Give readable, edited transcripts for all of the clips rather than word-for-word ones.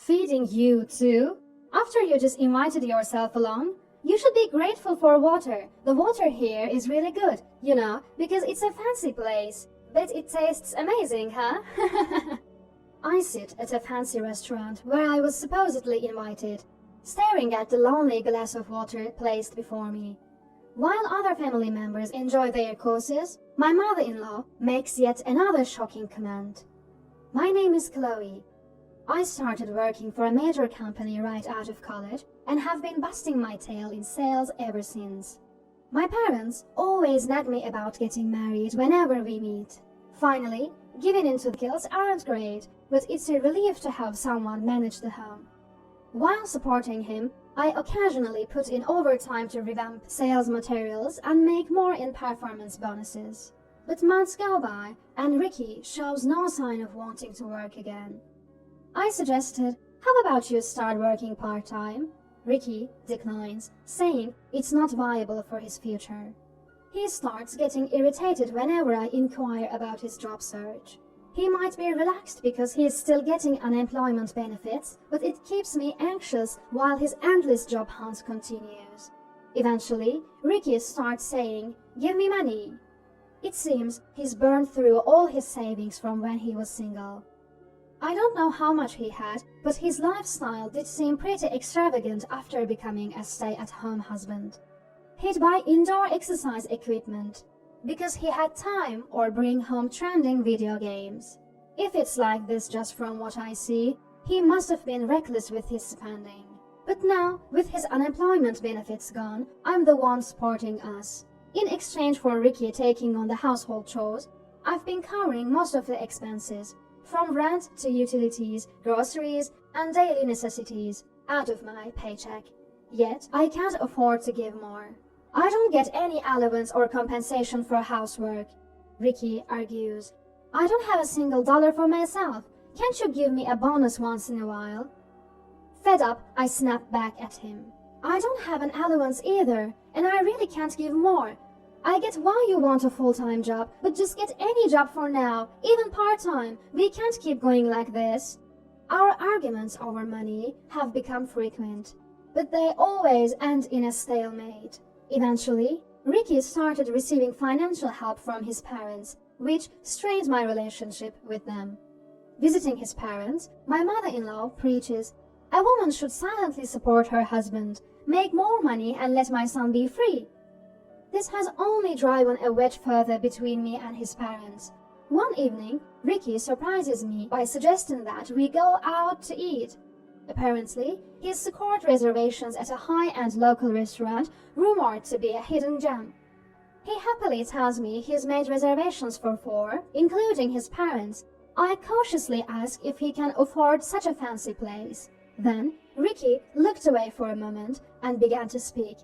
Feeding you too? After you just invited yourself along? You should be grateful for water. The water here is really good, because it's a fancy place. Bet it tastes amazing, huh? I sit at a fancy restaurant where I was supposedly invited, staring at the lonely glass of water placed before me. While other family members enjoy their courses, my mother-in-law makes yet another shocking comment. My name is Chloe. I started working for a major company right out of college and have been busting my tail in sales ever since. My parents always nag me about getting married whenever we meet. Finally, giving into the guilt aren't great, but it's a relief to have someone manage the home. While supporting him, I occasionally put in overtime to revamp sales materials and make more in performance bonuses. But months go by, and Ricky shows no sign of wanting to work again. I suggested, how about you start working part-time? Ricky declines, saying it's not viable for his future. He starts getting irritated whenever I inquire about his job search. He might be relaxed because he is still getting unemployment benefits, but it keeps me anxious while his endless job hunt continues. Eventually, Ricky starts saying, "Give me money." It seems he's burned through all his savings from when he was single. I don't know how much he had, but his lifestyle did seem pretty extravagant after becoming a stay-at-home husband. He'd buy indoor exercise equipment because he had time or bring home trending video games. If it's like this just from what I see, he must have been reckless with his spending. But now, with his unemployment benefits gone, I'm the one supporting us. In exchange for Ricky taking on the household chores, I've been covering most of the expenses, from rent to utilities, groceries, and daily necessities, out of my paycheck. Yet, I can't afford to give more. I don't get any allowance or compensation for housework, Ricky argues. I don't have a single dollar for myself. Can't you give me a bonus once in a while? Fed up, I snap back at him. I don't have an allowance either, and I really can't give more. I get why you want a full-time job, but just get any job for now, even part-time. We can't keep going like this. Our arguments over money have become frequent, but they always end in a stalemate. Eventually, Ricky started receiving financial help from his parents, which strained my relationship with them. Visiting his parents, my mother-in-law preaches, "A woman should silently support her husband, make more money and let my son be free." This has only driven a wedge further between me and his parents. One evening, Ricky surprises me by suggesting that we go out to eat. Apparently, he's secured reservations at a high-end local restaurant rumored to be a hidden gem. He happily tells me he's made reservations for 4, including his parents. I cautiously ask if he can afford such a fancy place. Then, Ricky looked away for a moment and began to speak.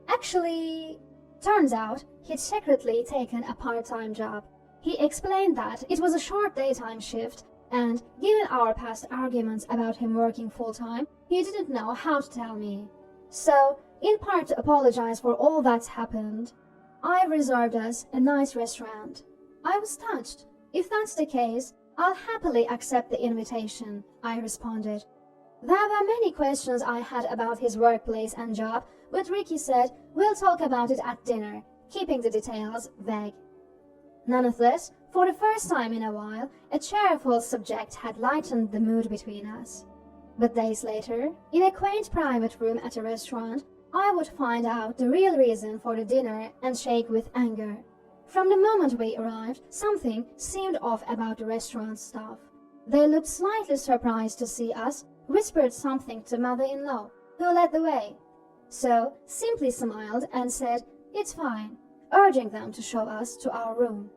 Actually, turns out he'd secretly taken a part-time job. He explained that it was a short daytime shift, and given our past arguments about him working full-time, he didn't know how to tell me. So, in part to apologize for all that's happened, I reserved us a nice restaurant. I was touched. If that's the case, I'll happily accept the invitation, I responded. There were many questions I had about his workplace and job, but Ricky said, "We'll talk about it at dinner," keeping the details vague. Nonetheless, for the first time in a while, a cheerful subject had lightened the mood between us. But days later, in a quaint private room at a restaurant, I would find out the real reason for the dinner and shake with anger. From the moment we arrived, something seemed off about the restaurant staff. They looked slightly surprised to see us, whispered something to mother-in-law, who led the way. So, simply smiled and said, "It's fine," urging them to show us to our room.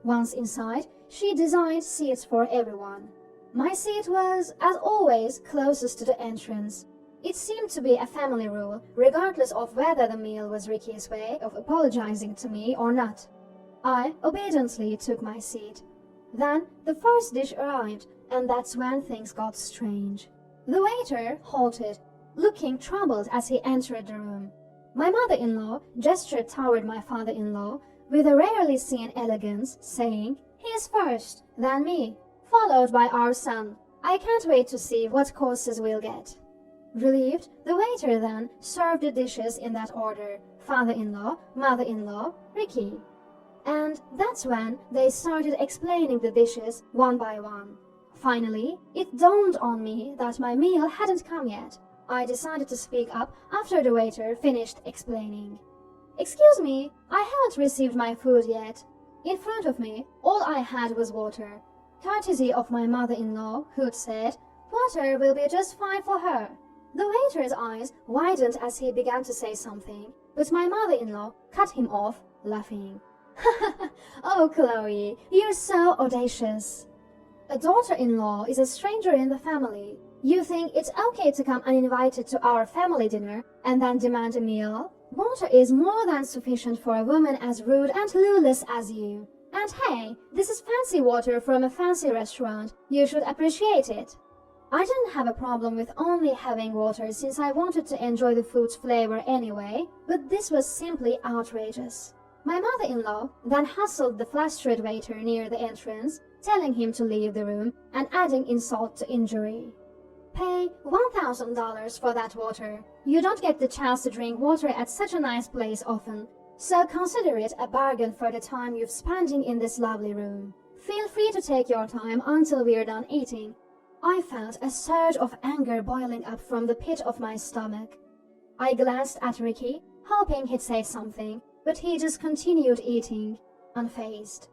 Once inside, she designed seats for everyone. My seat was, as always, closest to the entrance. It seemed to be a family rule, regardless of whether the meal was Ricky's way of apologizing to me or not. I obediently took my seat. Then the first dish arrived, and that's when things got strange. The waiter halted, looking troubled as he entered the room. My mother-in-law gestured toward my father-in-law with a rarely seen elegance, saying, "He is first, then me, followed by our son. I can't wait to see what courses we'll get." Relieved, the waiter then served the dishes in that order: father-in-law, mother-in-law, Ricky. And that's when they started explaining the dishes one by one. Finally, it dawned on me that my meal hadn't come yet. I decided to speak up after the waiter finished explaining. "Excuse me, I haven't received my food yet." In front of me, all I had was water, courtesy of my mother-in-law, who'd said, "Water will be just fine for her." The waiter's eyes widened as he began to say something, but my mother-in-law cut him off, laughing. "Oh, Chloe, you're so audacious. A daughter-in-law is a stranger in the family. You think it's okay to come uninvited to our family dinner and then demand a meal? Water is more than sufficient for a woman as rude and clueless as you. And hey, this is fancy water from a fancy restaurant. You should appreciate it." I didn't have a problem with only having water since I wanted to enjoy the food's flavor anyway, but this was simply outrageous. My mother-in-law then hustled the flustered waiter near the entrance, telling him to leave the room and adding insult to injury. "Pay $1,000 for that water. You don't get the chance to drink water at such a nice place often, so consider it a bargain for the time you've spending in this lovely room. Feel free to take your time until we're done eating." I felt a surge of anger boiling up from the pit of my stomach. I glanced at Ricky, hoping he'd say something, but he just continued eating, unfazed.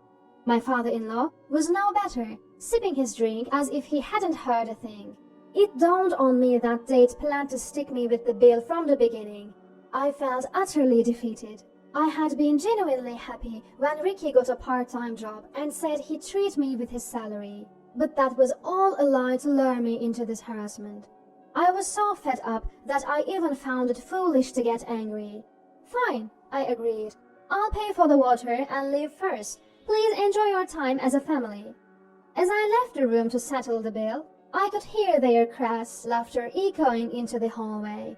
My father-in-law was no better, sipping his drink as if he hadn't heard a thing. It dawned on me that they'd planned to stick me with the bill from the beginning. I felt utterly defeated. I had been genuinely happy when Ricky got a part-time job and said he'd treat me with his salary. But that was all a lie to lure me into this harassment. I was so fed up that I even found it foolish to get angry. "Fine," I agreed. "I'll pay for the water and leave first. Please enjoy your time as a family." As I left the room to settle the bill, I could hear their crass laughter echoing into the hallway.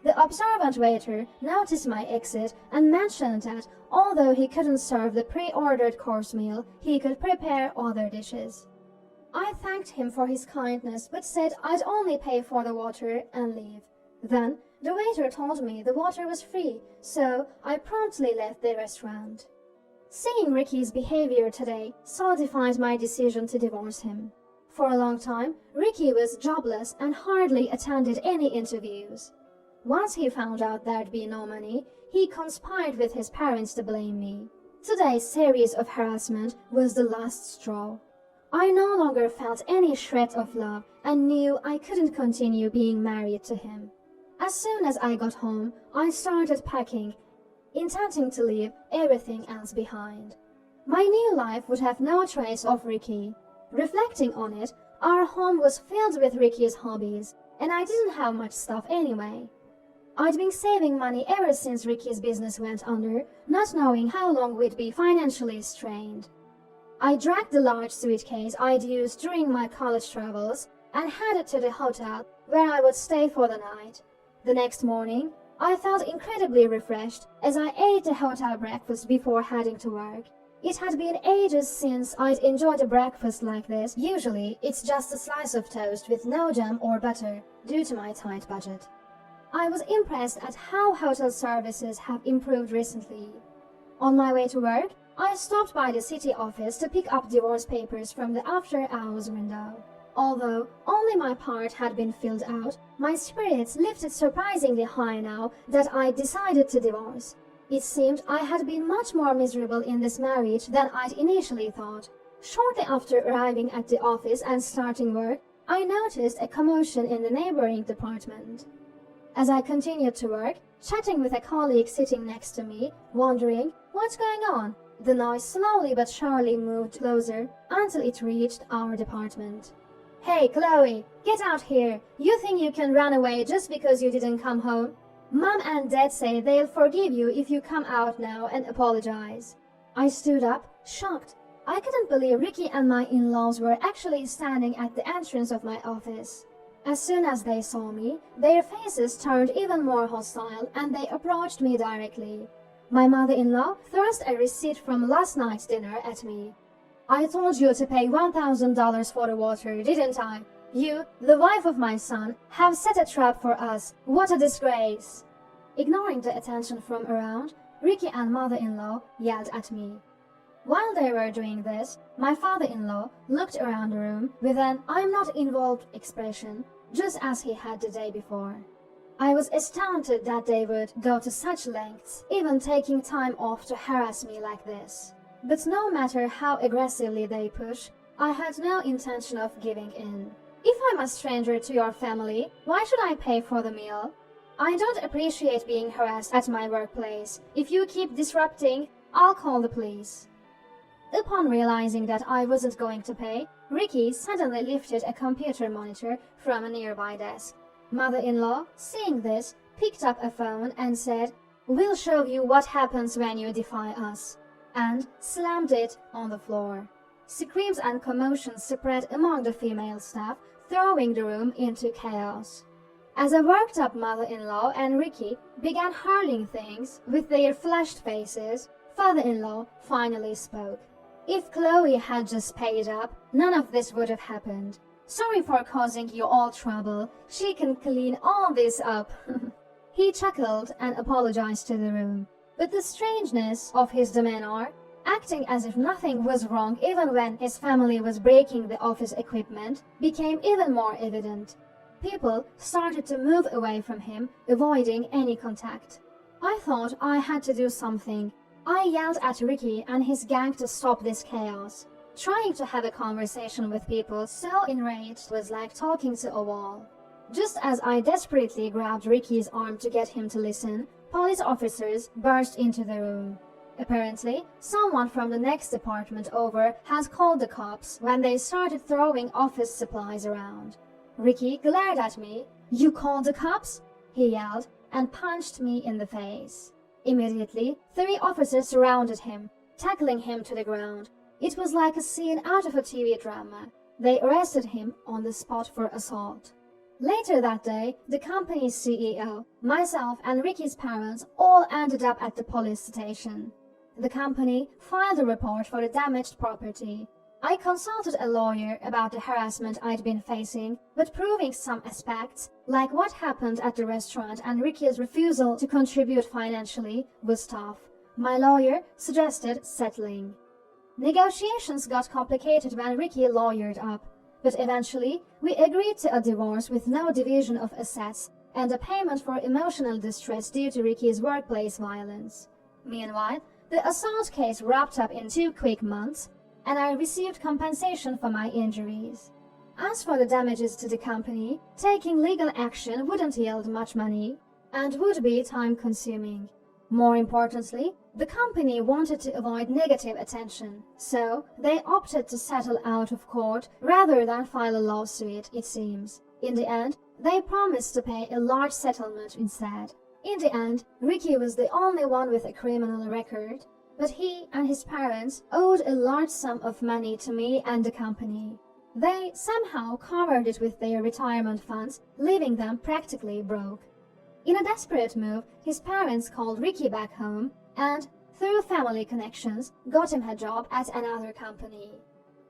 The observant waiter noticed my exit and mentioned that although he couldn't serve the pre-ordered course meal, he could prepare other dishes. I thanked him for his kindness but said I'd only pay for the water and leave. Then the waiter told me the water was free, so I promptly left the restaurant. Seeing Ricky's behavior today solidified my decision to divorce him. For a long time, Ricky was jobless and hardly attended any interviews. Once he found out there'd be no money, he conspired with his parents to blame me. Today's series of harassment was the last straw. I no longer felt any shred of love and knew I couldn't continue being married to him. As soon as I got home, I started packing, intending to leave everything else behind. My new life would have no trace of Ricky. Reflecting on it, our home was filled with Ricky's hobbies, and I didn't have much stuff anyway. I'd been saving money ever since Ricky's business went under, not knowing how long we'd be financially strained. I dragged the large suitcase I'd used during my college travels and headed to the hotel where I would stay for the night. The next morning, I felt incredibly refreshed as I ate the hotel breakfast before heading to work. It had been ages since I'd enjoyed a breakfast like this. Usually, it's just a slice of toast with no jam or butter, due to my tight budget. I was impressed at how hotel services have improved recently. On my way to work, I stopped by the city office to pick up divorce papers from the after-hours window. Although only my part had been filled out, my spirits lifted surprisingly high now that I'd decided to divorce. It seemed I had been much more miserable in this marriage than I'd initially thought. Shortly after arriving at the office and starting work, I noticed a commotion in the neighboring department. As I continued to work, chatting with a colleague sitting next to me, wondering what's going on, the noise slowly but surely moved closer until it reached our department. "Hey, Chloe, get out here. You think you can run away just because you didn't come home? Mom and Dad say they'll forgive you if you come out now and apologize." I stood up, shocked. I couldn't believe Ricky and my in-laws were actually standing at the entrance of my office. As soon as they saw me, their faces turned even more hostile and they approached me directly. My mother-in-law thrust a receipt from last night's dinner at me. "I told you to pay $1,000 for the water, didn't I? You, the wife of my son, have set a trap for us. What a disgrace!" Ignoring the attention from around, Ricky and mother-in-law yelled at me. While they were doing this, my father-in-law looked around the room with an "I'm not involved" expression, just as he had the day before. I was astounded that they would go to such lengths, even taking time off to harass me like this. But no matter how aggressively they push, I had no intention of giving in. If I'm a stranger to your family, why should I pay for the meal? I don't appreciate being harassed at my workplace. If you keep disrupting, I'll call the police. Upon realizing that I wasn't going to pay, Ricky suddenly lifted a computer monitor from a nearby desk. Mother-in-law, seeing this, picked up a phone and said, "We'll show you what happens when you defy us," and slammed it on the floor. Screams and commotion spread among the female staff, throwing the room into chaos. As a worked-up mother-in-law and Ricky began hurling things with their flushed faces, father-in-law finally spoke. "If Chloe had just paid up, none of this would have happened. Sorry for causing you all trouble. She can clean all this up." He chuckled and apologized to the room. But the strangeness of his demeanor, acting as if nothing was wrong even when his family was breaking the office equipment, became even more evident. People started to move away from him, avoiding any contact. I thought I had to do something. I yelled at Ricky and his gang to stop this chaos. Trying to have a conversation with people so enraged was like talking to a wall. Just as I desperately grabbed Ricky's arm to get him to listen, police officers burst into the room. Apparently, someone from the next department over had called the cops when they started throwing office supplies around. Ricky glared at me. "You called the cops?" he yelled, and punched me in the face. Immediately, 3 officers surrounded him, tackling him to the ground. It was like a scene out of a TV drama. They arrested him on the spot for assault. Later that day, the company's CEO, myself and Ricky's parents all ended up at the police station. The company filed a report for the damaged property. I consulted a lawyer about the harassment I'd been facing, but proving some aspects, like what happened at the restaurant and Ricky's refusal to contribute financially, was tough. My lawyer suggested settling. Negotiations got complicated when Ricky lawyered up, but eventually we agreed to a divorce with no division of assets and a payment for emotional distress due to Ricky's workplace violence. Meanwhile, the assault case wrapped up in 2 quick months, and I received compensation for my injuries. As for the damages to the company, taking legal action wouldn't yield much money and would be time-consuming. More importantly, the company wanted to avoid negative attention, so they opted to settle out of court rather than file a lawsuit, it seems. In the end, they promised to pay a large settlement instead. In the end, Ricky was the only one with a criminal record, but he and his parents owed a large sum of money to me and the company. They somehow covered it with their retirement funds, leaving them practically broke. In a desperate move, his parents called Ricky back home and, through family connections, got him a job at another company.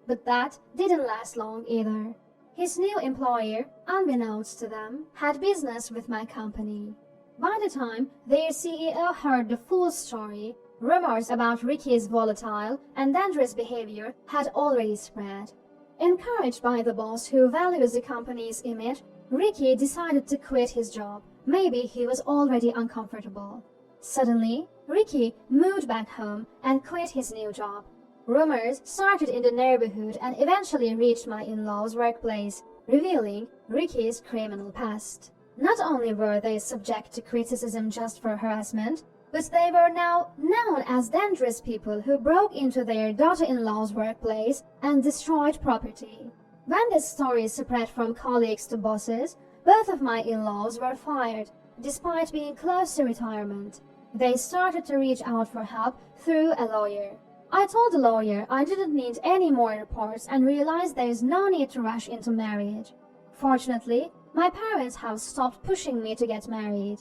But that didn't last long either. His new employer, unbeknownst to them, had business with my company. By the time their CEO heard the full story, rumors about Ricky's volatile and dangerous behavior had already spread. Encouraged by the boss who values the company's image, Ricky decided to quit his job. Maybe he was already uncomfortable. Suddenly, Ricky moved back home and quit his new job. Rumors started in the neighborhood and eventually reached my in-laws' workplace, revealing Ricky's criminal past. Not only were they subject to criticism just for harassment, but they were now known as dangerous people who broke into their daughter-in-law's workplace and destroyed property. When this story spread from colleagues to bosses, both of my in-laws were fired, despite being close to retirement. They started to reach out for help through a lawyer. I told the lawyer I didn't need any more reports and realized there is no need to rush into marriage. Fortunately, my parents have stopped pushing me to get married.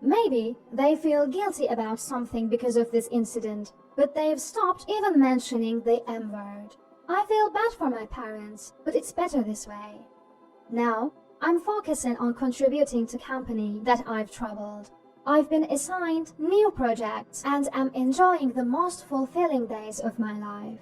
Maybe they feel guilty about something because of this incident, but they've stopped even mentioning the M word. I feel bad for my parents, but it's better this way. Now, I'm focusing on contributing to company that I've troubled. I've been assigned new projects and am enjoying the most fulfilling days of my life.